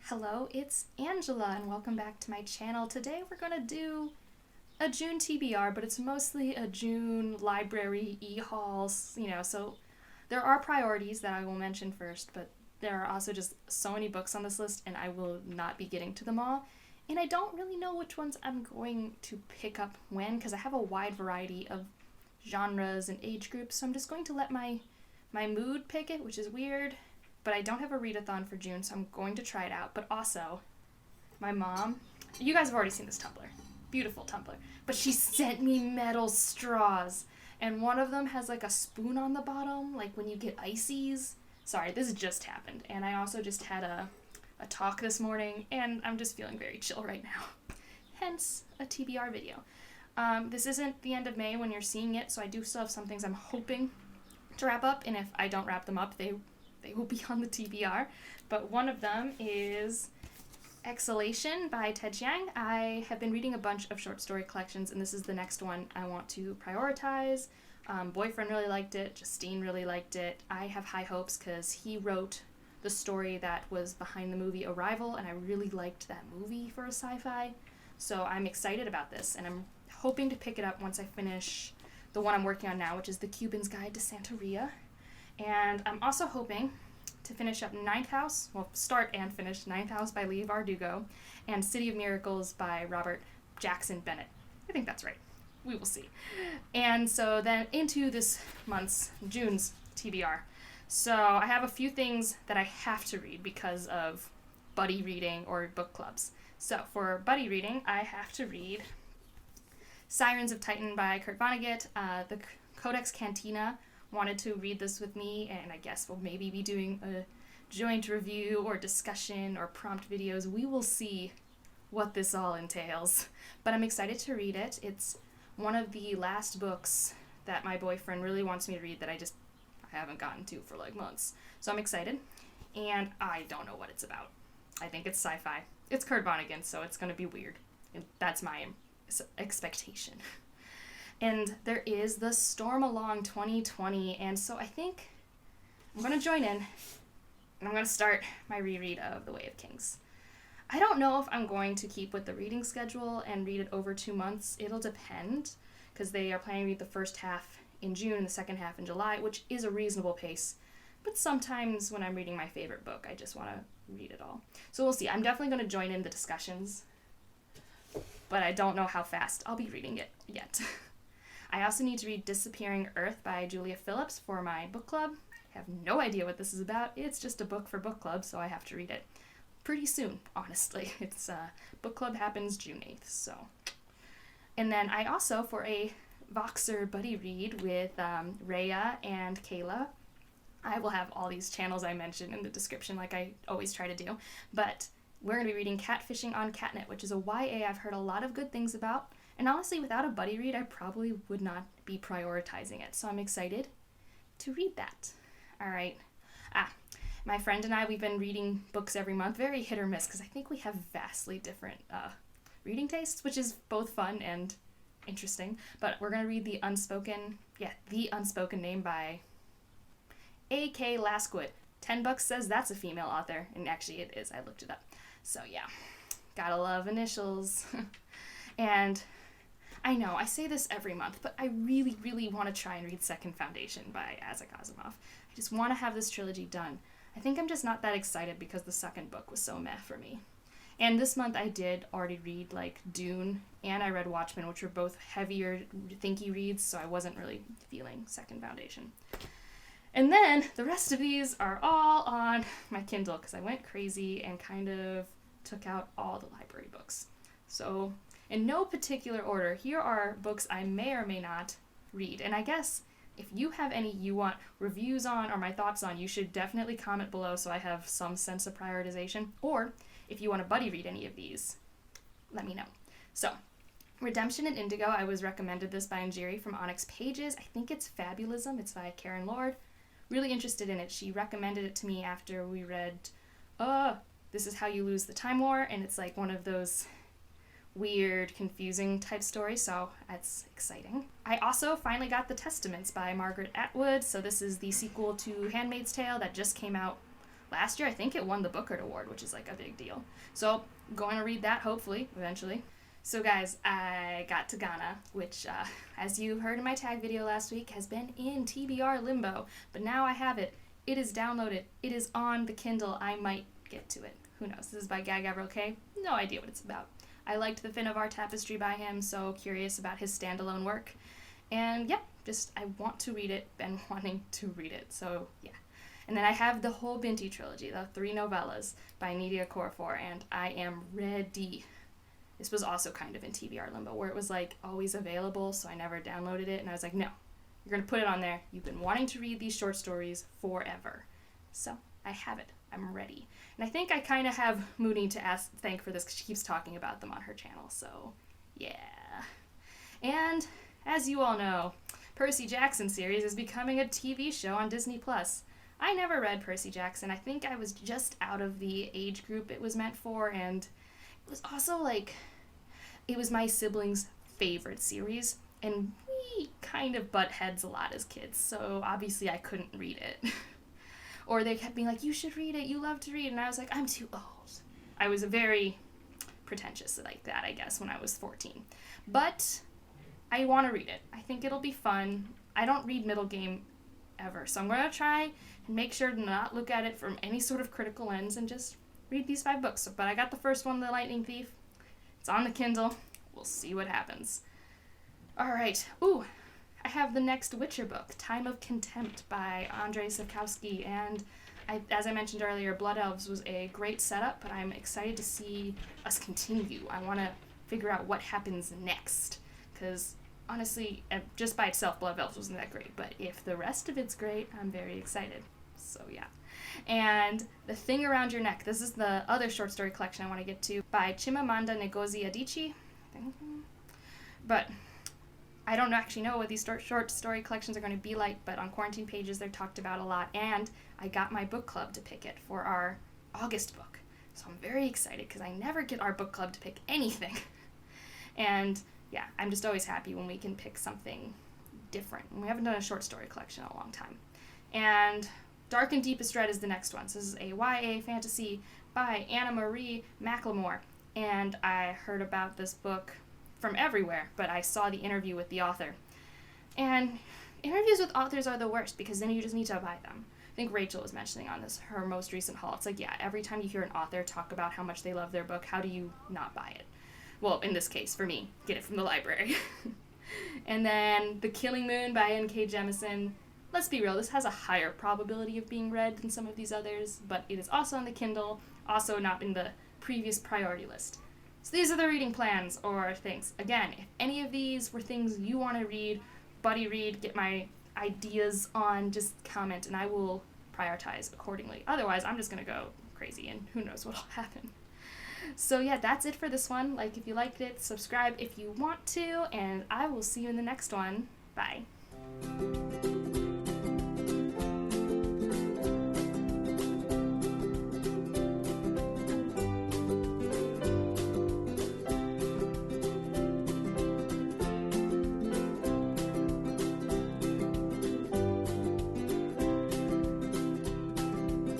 Hello, it's Angela and welcome back to my channel. Today we're going to do a June TBR, but it's mostly a June library e-hauls, so there are priorities that I will mention first, but there are also just so many books on this list and I will not be getting to them all. And I don't really know which ones I'm going to pick up when, because I have a wide variety of genres and age groups, so I'm just going to let my mood pick it, which is weird. But I don't have a readathon for June, so I'm going to try it out. But also, my mom, you guys have already seen this tumbler. Beautiful tumbler. But she sent me metal straws. And one of them has like a spoon on the bottom, like when you get ices. Sorry, this just happened. And I also just had a talk this morning, and I'm just feeling very chill right now. Hence, a TBR video. This isn't the end of May when you're seeing it, so I do still have some things I'm hoping to wrap up. And if I don't wrap them up, they will be on the TBR, but one of them is Exhalation by Ted Chiang. I have been reading a bunch of short story collections, and this is the next one I want to prioritize. Boyfriend really liked it. Justine really liked it. I have high hopes because he wrote the story that was behind the movie Arrival, and I really liked that movie for a sci-fi. So I'm excited about this, and I'm hoping to pick it up once I finish the one I'm working on now, which is The Cuban's Guide to Santeria. And I'm also hoping to finish up start and finish Ninth House by Leigh Bardugo and City of Miracles by Robert Jackson Bennett. I think that's right. We will see. And so then into this month's, June's TBR. So I have a few things that I have to read because of buddy reading or book clubs. So for buddy reading, I have to read Sirens of Titan by Kurt Vonnegut, the Codex Cantina. Wanted to read this with me, and I guess we'll maybe be doing a joint review or discussion or prompt videos. We will see what this all entails, but I'm excited to read it. It's one of the last books that my boyfriend really wants me to read that I haven't gotten to for like months, so I'm excited, and I don't know what it's about. I think it's sci-fi. It's Kurt Vonnegut, so it's going to be weird, and that's my expectation. And there is the Storm Along 2020, and so I think I'm going to join in, and I'm going to start my reread of The Way of Kings. I don't know if I'm going to keep with the reading schedule and read it over 2 months. It'll depend, because they are planning to read the first half in June and the second half in July, which is a reasonable pace. But sometimes when I'm reading my favorite book, I just want to read it all. So we'll see. I'm definitely going to join in the discussions, but I don't know how fast I'll be reading it yet. I also need to read Disappearing Earth by Julia Phillips for my book club. I have no idea what this is about. It's just a book for book club, so I have to read it pretty soon, honestly. It's book club happens June 8th, so. And then I also, for a Voxer buddy read with Rhea and Kayla, I will have all these channels I mentioned in the description like I always try to do, but we're going to be reading Catfishing on Catnet, which is a YA I've heard a lot of good things about. And honestly, without a buddy read, I probably would not be prioritizing it. So I'm excited to read that. All right. My friend and I, we've been reading books every month. Very hit or miss, because I think we have vastly different reading tastes, which is both fun and interesting. But we're going to read The Unspoken Name by A.K. Larkwood. $10 says that's a female author. And actually it is. I looked it up. So yeah, gotta love initials. And I know, I say this every month, but I really, really want to try and read Second Foundation by Asimov. I just want to have this trilogy done. I think I'm just not that excited because the second book was so meh for me. And this month I did already read like Dune, and I read Watchmen, which were both heavier, thinky reads, so I wasn't really feeling Second Foundation. And then the rest of these are all on my Kindle because I went crazy and kind of took out all the library books. So in no particular order, here are books I may or may not read. And I guess if you have any you want reviews on or my thoughts on, you should definitely comment below so I have some sense of prioritization. Or if you want to buddy read any of these, let me know. So, Redemption in Indigo, I was recommended this by Andrzej from Onyx Pages. I think it's Fabulism. It's by Karen Lord. Really interested in it. She recommended it to me after we read This Is How You Lose the Time War, and it's like one of those weird, confusing type story, so that's exciting. I also finally got The Testaments by Margaret Atwood, so this is the sequel to Handmaid's Tale that just came out last year I think it won the Booker Award, which is like a big deal. So going to read that hopefully eventually. So guys, I got Tigana, which as you heard in my tag video last week has been in TBR limbo, but now I have it. It is downloaded. It is on the Kindle. I might get to it. Who knows? This is by Guy Gavriel Kay. No idea what it's about. I liked the Fin of Our Tapestry by him, so curious about his standalone work. And yeah, just I want to read it, been wanting to read it, so yeah. And then I have the whole Binti Trilogy, the 3 novellas by Nnedi Okorafor, and I am ready. This was also kind of in TBR limbo, where it was like always available, so I never downloaded it, and I was like, no, you're going to put it on there. You've been wanting to read these short stories forever. So I have it. I'm ready. And I think I kind of have Mooney to thank for this because she keeps talking about them on her channel, so yeah. And as you all know, Percy Jackson series is becoming a TV show on Disney+. I never read Percy Jackson. I think I was just out of the age group it was meant for, and it was also like, it was my siblings' favorite series, and we kind of butt heads a lot as kids, so obviously I couldn't read it. Or they kept being like, you should read it, you love to read, and I was like, I'm too old. I was very pretentious like that, I guess, when I was 14. But I want to read it. I think it'll be fun. I don't read middle game ever, so I'm going to try and make sure to not look at it from any sort of critical lens and just read these 5 books. But I got the first one, The Lightning Thief. It's on the Kindle. We'll see what happens. Alright. Ooh, I have the next Witcher book, Time of Contempt by Andrzej Sapkowski, and as I mentioned earlier, Blood Elves was a great setup, but I'm excited to see us continue. I want to figure out what happens next, because honestly, just by itself, Blood Elves wasn't that great, but if the rest of it's great, I'm very excited. So yeah. And The Thing Around Your Neck, this is the other short story collection I want to get to, by Chimamanda Ngozi Adichie. But I don't actually know what these short story collections are going to be like, but on Quarantine Pages they're talked about a lot, and I got my book club to pick it for our August book. So I'm very excited because I never get our book club to pick anything. And yeah, I'm just always happy when we can pick something different. And we haven't done a short story collection in a long time. And Dark and Deepest Red is the next one. So this is a YA fantasy by Anna Marie McLemore. And I heard about this book from everywhere, but I saw the interview with the author. And interviews with authors are the worst because then you just need to buy them. I think Rachel was mentioning on this, her most recent haul. It's like, yeah, every time you hear an author talk about how much they love their book, how do you not buy it? Well, in this case, for me, get it from the library. And then The Killing Moon by N.K. Jemisin. Let's be real, this has a higher probability of being read than some of these others, but it is also on the Kindle, also not in the previous priority list. So these are the reading plans or things. Again, if any of these were things you want to read, buddy read, get my ideas on, just comment and I will prioritize accordingly. Otherwise, I'm just going to go crazy and who knows what will happen. So yeah, that's it for this one. Like if you liked it, subscribe if you want to, and I will see you in the next one. Bye.